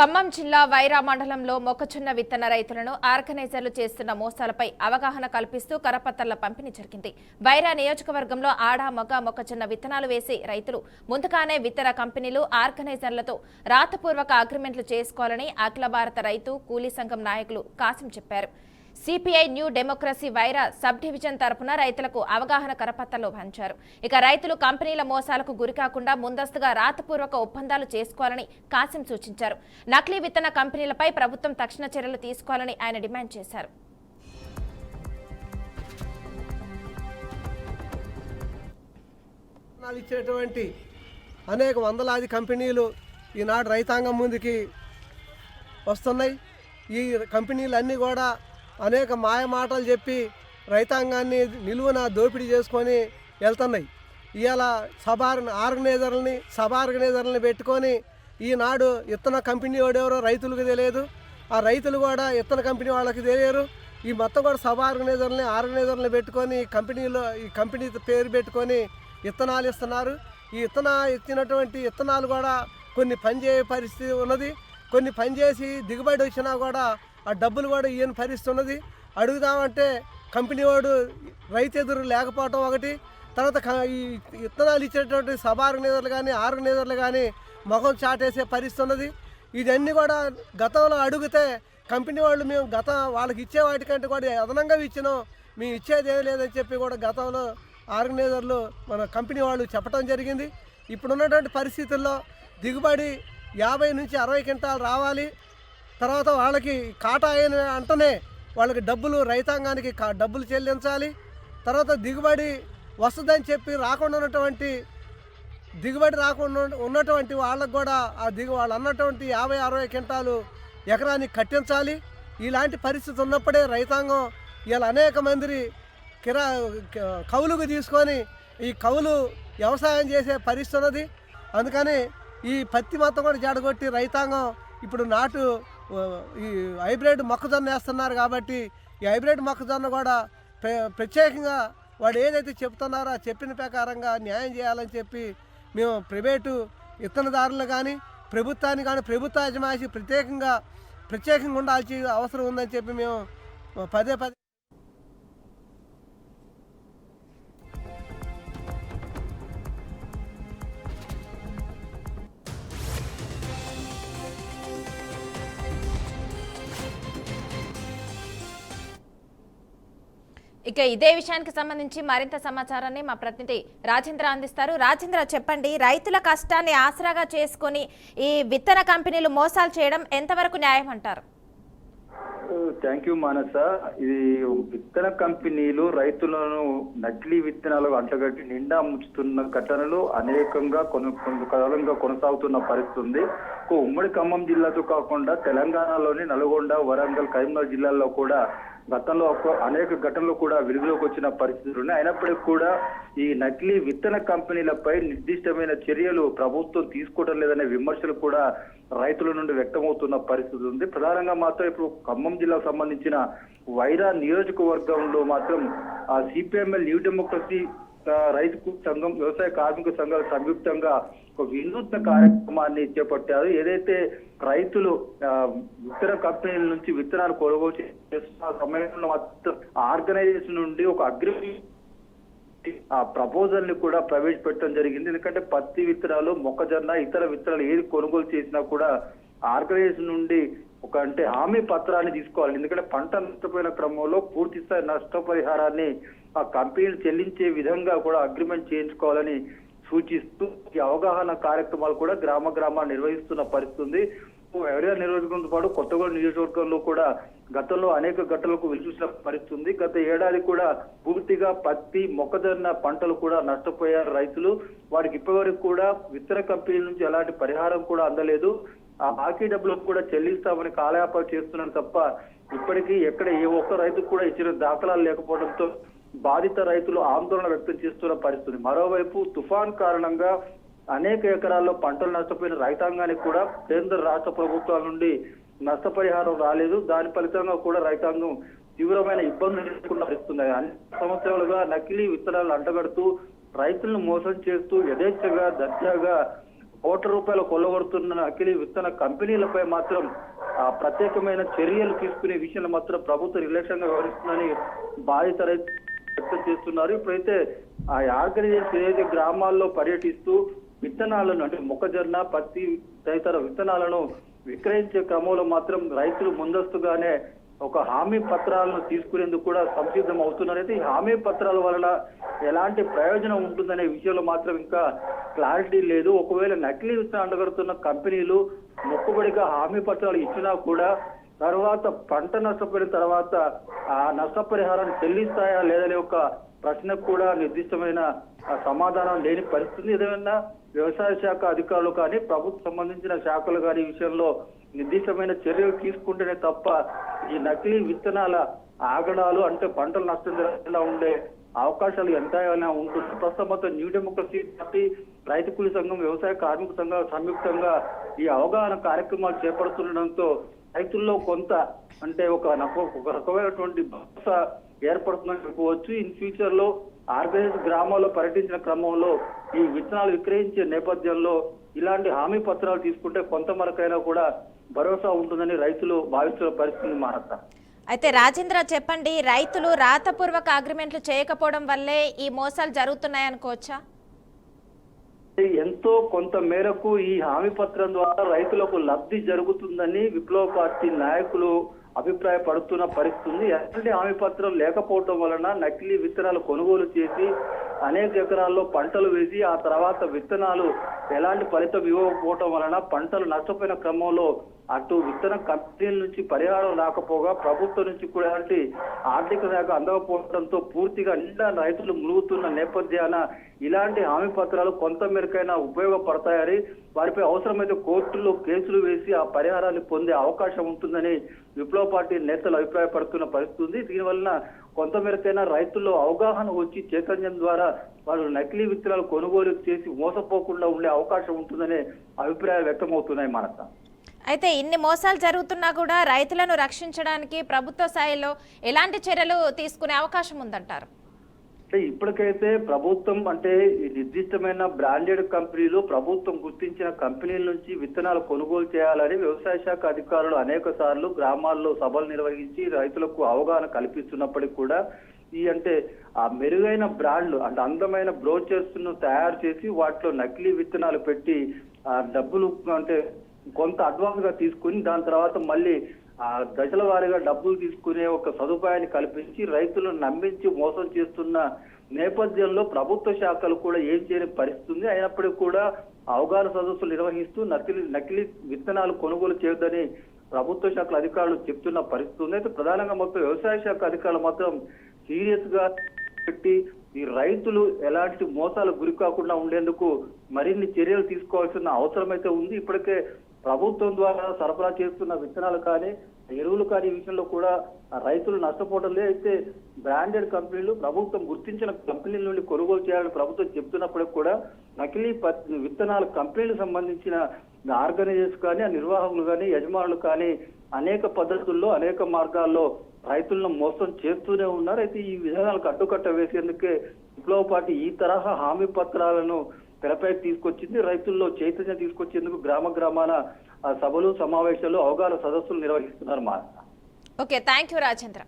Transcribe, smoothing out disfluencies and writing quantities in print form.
ఖమ్మం జిల్లా వైరా మండలంలో మొక్కజొన్న విత్తన రైతులను ఆర్గనైజర్లు చేస్తున్న మోసాలపై అవగాహన కల్పిస్తూ కరపత్రాల పంపిణీ జరిగింది. వైరా నియోజకవర్గంలో ఆడ మగ మొక్కజొన్న విత్తనాలు వేసి రైతులు ముందుగానే విత్తన కంపెనీలు ఆర్గనైజర్లతో రాతపూర్వక అగ్రిమెంట్లు చేసుకోవాలని అఖిల భారత రైతు కూలీ సంఘం నాయకులు కాసిం చెప్పారు. CPI new democracy Wyra sub division తరపున రైతులకు అవగాహన కరపత్రాలు పంచారు. ఇక రైతులు కంపెనీల మోసాలకు గురికాకుండా ముందస్తుగా రాతపూర్వక ఒప్పందాలు చేసుకోవాలని కాసిం సూచించారు. నకిలీ విత్తన కంపెనీలపై ప్రభుత్వం తక్షణ చర్యలు తీసుకోవాలని ఆయన డిమాండ్ చేశారు. ఇచ్చేటువంటి అనేక వందలాది కంపెనీలు ఈనాడు రైతాంగం ముందుకి వస్తున్నాయి. ఈ కంపెనీలన్నీ కూడా అనేక మాయ మాటలు చెప్పి రైతాంగాన్ని నిలువున దోపిడీ చేసుకొని వెళ్తున్నాయి. ఇవాళ సబ్ ఆర్గనైజర్లని పెట్టుకొని ఈనాడు ఇత్తన కంపెనీ వాడెవరో రైతులకు తెలియదు, ఆ రైతులు కూడా ఇత్తన కంపెనీ వాళ్ళకి తెలియరు. ఈ మొత్తం కూడా సబ్ ఆర్గనైజర్లని పెట్టుకొని ఈ కంపెనీ పేరు పెట్టుకొని ఇత్తనాలు ఇస్తున్నారు. ఈ ఇచ్చినటువంటి ఇత్తనాలు కూడా కొన్ని పనిచేయ పరిస్థితి ఉన్నది. కొన్ని పనిచేసి దిగుబడి వచ్చినా కూడా ఆ డబ్బులు కూడా ఈయన పరిస్థితి ఉన్నది. అడుగుదామంటే కంపెనీ వాడు రైతు ఎదురు లేకపోవటం ఒకటి, తర్వాత ఈ ఇత్తనాలు ఇచ్చేటువంటి సబ్ ఆర్గనైజర్లు కానీ మొహం చాటేసే పరిస్థితి ఉన్నది. ఇవన్నీ కూడా గతంలో అడిగితే కంపెనీ వాళ్ళు మేము వాళ్ళకి ఇచ్చే వాటికంటే కూడా అదనంగా ఇచ్చినాం, మేము ఇచ్చేది ఏం లేదని చెప్పి కూడా గతంలో ఆర్గనైజర్లు మన కంపెనీ వాళ్ళు చెప్పడం జరిగింది. ఇప్పుడున్నటువంటి పరిస్థితుల్లో దిగుబడి 50 నుంచి 60 క్వింటాలు రావాలి. తర్వాత వాళ్ళకి కాటా అయిన అంటనే వాళ్ళకి డబ్బులు రైతాంగానికి డబ్బులు చెల్లించాలి. తర్వాత దిగుబడి వస్తుందని చెప్పి దిగుబడి రాకుండా ఉన్నటువంటి వాళ్ళకు కూడా వాళ్ళు అన్నటువంటి 50-60 క్వింటాలు ఎకరానికి కట్టించాలి. ఇలాంటి పరిస్థితి ఉన్నప్పుడే రైతాంగం ఇలా అనేక మంది కౌలుకు తీసుకొని ఈ కౌలు వ్యవసాయం చేసే పరిస్థితి ఉన్నది. అందుకని ఈ పత్తి మొత్తం కూడా జడగొట్టి రైతాంగం ఇప్పుడు ఈ హైబ్రిడ్ మొక్కజొన్న వేస్తున్నారు. కాబట్టి ఈ హైబ్రిడ్ మొక్కజొన్న కూడా ప్రత్యేకంగా వాడు ఏదైతే చెప్తున్నారో ఆ చెప్పిన ప్రకారంగా న్యాయం చేయాలని చెప్పి మేము ప్రైవేటు విత్తనదారులు కానీ ప్రభుత్వాన్ని కానీ ప్రభుత్వ యజమాని ప్రత్యేకంగా ఉండాల్సిన అవసరం ఉందని చెప్పి మేము పదే ఇక ఇదే విషయానికి సంబంధించి మరింత సమాచారాన్ని మా ప్రతినిధి రాజేంద్ర అందిస్తారు. రాజేంద్ర, చెప్పండి, రైతుల కష్టాన్ని ఆసరాగా చేసుకొని ఈ విత్తన కంపెనీలు మోసాలు చేయడం ఎంతవరకు న్యాయం అంటారు? థ్యాంక్ యూ మానస. ఇది విత్తన కంపెనీలు రైతులను నకిలీ విత్తనాలు అంటగట్టి నిండా ముంచుతున్న ఘటనలు అనేకంగా కొంతకాలంగా కొనసాగుతున్న పరిస్థితి ఉంది. ఉమ్మడి ఖమ్మం జిల్లాతో కాకుండా తెలంగాణలోని నల్గొండ, వరంగల్, కరీంనగర్ జిల్లాల్లో కూడా గతంలో అనేక ఘటనలు కూడా వెలుగులోకి వచ్చిన పరిస్థితులు ఉన్నాయి. అయినప్పటికీ కూడా ఈ నకిలీ విత్తన కంపెనీలపై నిర్దిష్టమైన చర్యలు ప్రభుత్వం తీసుకోవడం లేదనే విమర్శలు కూడా రైతుల నుండి వ్యక్తమవుతున్న పరిస్థితి ఉంది. ప్రధానంగా మాత్రం ఇప్పుడు ఖమ్మం జిల్లాకు సంబంధించిన వైరా నియోజకవర్గంలో మాత్రం ఆ సిపిఎంఎల్ న్యూ డెమోక్రసీ రైతు సంఘం, వ్యవసాయ కార్మిక సంఘాలు సంయుక్తంగా ఒక వినూత్న కార్యక్రమాన్ని చేపట్టారు. ఏదైతే రైతులు విత్తన కంపెనీల నుంచి విత్తనాలు కొనుగోలు చేస్తున్న సమయంలో మాత్రం ఆర్గనైజేషన్ నుండి ఒక అగ్రిమెంట్ ఆ ప్రపోజల్ ని కూడా ప్రవేశపెట్టడం జరిగింది. ఎందుకంటే పత్తి విత్తనాలు, మొక్కజొన్న, ఇతర విత్తనాలు ఏది కొనుగోలు చేసినా కూడా ఆర్గనైజేషన్ నుండి హామీ పత్రాన్ని తీసుకోవాలి. ఎందుకంటే పంట నష్టపోయిన క్రమంలో పూర్తి స్థాయి నష్టపరిహారాన్ని ఆ కంపెనీలు చెల్లించే విధంగా కూడా అగ్రిమెంట్ చేయించుకోవాలని సూచిస్తూ ఈ అవగాహన కార్యక్రమాలు కూడా గ్రామాన్ని నిర్వహిస్తున్న పరిస్థితి ఉంది. ఎవరైనా నియోజకవర్గంతో పాటు కొత్తగూడెం నియోజకవర్గంలో కూడా గతంలో అనేక ఘటనలకు వెలుచూసిన పరిస్థితి ఉంది. గత ఏడాది కూడా పూర్తిగా పత్తి, మొక్కజొన్న పంటలు కూడా నష్టపోయారు రైతులు. వారికి ఇప్పటివరకు కూడా విత్తన కంపెనీల నుంచి ఎలాంటి పరిహారం కూడా అందలేదు. ఆ బాకీ డబ్బులకు కూడా చెల్లిస్తామని కాలయాపన చేస్తున్నారు తప్ప ఇప్పటికీ ఎక్కడ ఏ ఒక్క రైతుకు కూడా ఇచ్చిన దాఖలాలు లేకపోవడంతో బాధిత రైతులు ఆందోళన వ్యక్తం చేస్తున్న పరిస్థితి. మరోవైపు తుఫాన్ కారణంగా అనేక ఎకరాల్లో పంటలు నష్టపోయిన రైతాంగానికి కూడా కేంద్ర రాష్ట్ర ప్రభుత్వాల నుండి నష్టపరిహారం రాలేదు. దాని ఫలితంగా కూడా రైతాంగం తీవ్రమైన ఇబ్బందులు ఎదుర్కొన్న పరిస్థితుంది. అన్ని సంవత్సరాలుగా నకిలీ విత్తనాలు అంటగడుతూ రైతులను మోసం చేస్తూ యథేచ్ఛగా దర్జాగా కోట్ల రూపాయలు కొల్లగొడుతున్న నకిలీ విత్తన కంపెనీలపై మాత్రం ప్రత్యేకమైన చర్యలు తీసుకునే విషయంలో మాత్రం ప్రభుత్వం నిర్లక్ష్యంగా వ్యవహరిస్తుందని బాధిత రైతులు వ్యక్తం చేస్తున్నారు. ఇప్పుడైతే ఆ ఆర్గనైజేషన్ ఏదైతే గ్రామాల్లో పర్యటిస్తూ విత్తనాలను అంటే మొక్కజొన్న, పత్తి తదితర విత్తనాలను విక్రయించే క్రమంలో మాత్రం రైతులు ముందస్తుగానే ఒక హామీ పత్రాలను తీసుకునేందుకు కూడా సంసిద్ధం అవుతున్నారైతే ఈ హామీ పత్రాల వలన ఎలాంటి ప్రయోజనం ఉంటుందనే విషయంలో మాత్రం ఇంకా క్లారిటీ లేదు. ఒకవేళ నకిలీ విత్తనాలు అండగడుతున్న కంపెనీలు మొక్కుబడిగా హామీ పత్రాలు ఇచ్చినా కూడా తర్వాత పంట నష్టపోయిన తర్వాత ఆ నష్టపరిహారాన్ని చెల్లిస్తాయా లేదనే ఒక ప్రశ్నకు కూడా నిర్దిష్టమైన సమాధానం లేని పరిస్థితి. ఏదైనా వ్యవసాయ శాఖ అధికారులు కానీ ప్రభుత్వం సంబంధించిన శాఖలు కానీ ఈ విషయంలో నిర్దిష్టమైన చర్యలు తీసుకుంటేనే తప్ప ఈ నకిలీ విత్తనాల ఆగడాలు అంటే పంటలు నష్టం జరగకుండా ఉండే అవకాశాలు ఎంతైనా ఉంటుంది. ప్రస్తుతం మొత్తం న్యూ డెమోక్రసీ పార్టీ, రైతు కూలీ సంఘం, వ్యవసాయ కార్మిక సంఘాలు సంయుక్తంగా ఈ అవగాహన కార్యక్రమాలు చేపడుతుండడంతో రైతుల్లో కొంత అంటే ఒక రకమైనటువంటి భరోసా ఏర్పడుతుందని చెప్పవచ్చు. ఇన్ ఫ్యూచర్ లో ఆర్గనైజ్ గ్రామాల్లో పర్యటించిన క్రమంలో ఈ విత్తనాలు విక్రయించే నేపథ్యంలో ఇలాంటి హామీ పత్రాలు తీసుకుంటే కొంత వరకైనా కూడా భరోసా ఉంటుందని రైతులు భావిస్తున్న పరిస్థితి మారత. అయితే రాజేంద్ర చెప్పండి, రైతులు రాతపూర్వక అగ్రిమెంట్లు చేయకపోవడం వల్లే ఈ మోసాలు జరుగుతున్నాయనుకోవచ్చా? ఎంతో కొంత మేరకు ఈ హామీ పత్రం ద్వారా రైతులకు లబ్ధి జరుగుతుందని విప్లవ పార్టీ నాయకులు అభిప్రాయపడుతున్న పరిస్థితి. ఎలాంటి హామీ పత్రం లేకపోవడం వలన నకిలీ విత్తనాలు కొనుగోలు చేసి అనేక ఎకరాల్లో పంటలు వేసి ఆ తర్వాత విత్తనాలు ఎలాంటి ఫలితం ఇవ్వకపోవడం వలన పంటలు నష్టపోయిన క్రమంలో అటు విత్తన కంపెనీల నుంచి పరిహారం రాకపోగా ప్రభుత్వం నుంచి కూడా ఎలాంటి ఆర్థిక శాఖ అందకపోవడంతో పూర్తిగా నిండా రైతులు మునుగుతున్న నేపథ్యాన ఇలాంటి హామీ పత్రాలు కొంత మేరకైనా ఉపయోగపడతాయని వారిపై అవసరమైతే కోర్టులో కేసులు వేసి ఆ పరిహారాన్ని పొందే అవకాశం ఉంటుందని విప్లవ పార్టీ నేతలు అభిప్రాయపడుతున్న పరిస్థితి ఉంది. దీనివల్ల కొంత మేరకైనా రైతుల్లో అవగాహన వచ్చి చైతన్యం ద్వారా వాళ్ళు నకిలీ విత్తనాలు కొనుగోలు చేసి మోసపోకుండా ఉండే అవకాశం ఉంటుందనే అభిప్రాయాలు వ్యక్తమవుతున్నాయి మానస. అయితే ఇన్ని మోసాలు జరుగుతున్నా కూడా రైతులను రక్షించడానికి ప్రభుత్వ స్థాయిలో ఎలాంటి చర్యలు తీసుకునే అవకాశం ఉందంటారు? ఇప్పటికైతే ప్రభుత్వం అంటే నిర్దిష్టమైన బ్రాండెడ్ కంపెనీలు ప్రభుత్వం గుర్తించిన కంపెనీల నుంచి విత్తనాలు కొనుగోలు చేయాలని వ్యవసాయ శాఖ అధికారులు అనేక సార్లు గ్రామాల్లో సభలు నిర్వహించి రైతులకు అవగాహన కల్పిస్తున్నప్పటికీ కూడా ఈ అంటే ఆ మెరుగైన బ్రాండ్లు అంటే అందమైన బ్రోచర్స్ ను తయారు చేసి వాటిలో నకిలీ విత్తనాలు పెట్టి ఆ డబ్బులు అంటే కొంత అడ్వాన్స్ గా తీసుకుని దాని తర్వాత మళ్ళీ ఆ దశల వారీగా డబ్బులు తీసుకునే ఒక సదుపాయాన్ని కల్పించి రైతులను నమ్మించి మోసం చేస్తున్న నేపథ్యంలో ప్రభుత్వ శాఖలు కూడా ఏం చేయని పరిస్థితి ఉంది. అయినప్పటికీ కూడా అవగాహన సదస్సులు నిర్వహిస్తూ నకిలీ విత్తనాలు కొనుగోలు చేయొద్దని ప్రభుత్వ శాఖల అధికారులు చెప్తున్న పరిస్థితి ఉంది. అయితే ప్రధానంగా మొత్తం వ్యవసాయ శాఖ అధికారులు మాత్రం సీరియస్ గా పెట్టి ఈ రైతులు ఎలాంటి మోసాలకు గురి కాకుండా ఉండేందుకు మరిన్ని చర్యలు తీసుకోవాల్సిన అవసరం అయితే ఉంది. ఇప్పటికే ప్రభుత్వం ద్వారా సరఫరా చేస్తున్న విత్తనాలు కానీ ఎరువులు కానీ ఈ విషయంలో కూడా రైతులు నష్టపోవడం లేదు. అయితే బ్రాండెడ్ కంపెనీలు ప్రభుత్వం గుర్తించిన కంపెనీల నుండి కొనుగోలు చేయాలని ప్రభుత్వం చెప్తున్నప్పటికీ కూడా నకిలీ విత్తనాల కంపెనీలకు సంబంధించిన ఆర్గనైజర్స్ కానీ ఆ నిర్వాహకులు కానీ యజమానులు కానీ అనేక పద్ధతుల్లో అనేక మార్గాల్లో రైతులను మోసం చేస్తూనే ఉన్నారు. అయితే ఈ విధానాలకు అడ్డుకట్ట వేసేందుకే విప్లవ పార్టీ ఈ తరహా హామీ పత్రాలను తెరపై తీసుకొచ్చింది. రైతుల్లో చైతన్యం తీసుకొచ్చేందుకు గ్రామాల సభలు, సమావేశాలు, అవగాహన సదస్సులు నిర్వహిస్తున్నారు. Okay, thank you Rajendra.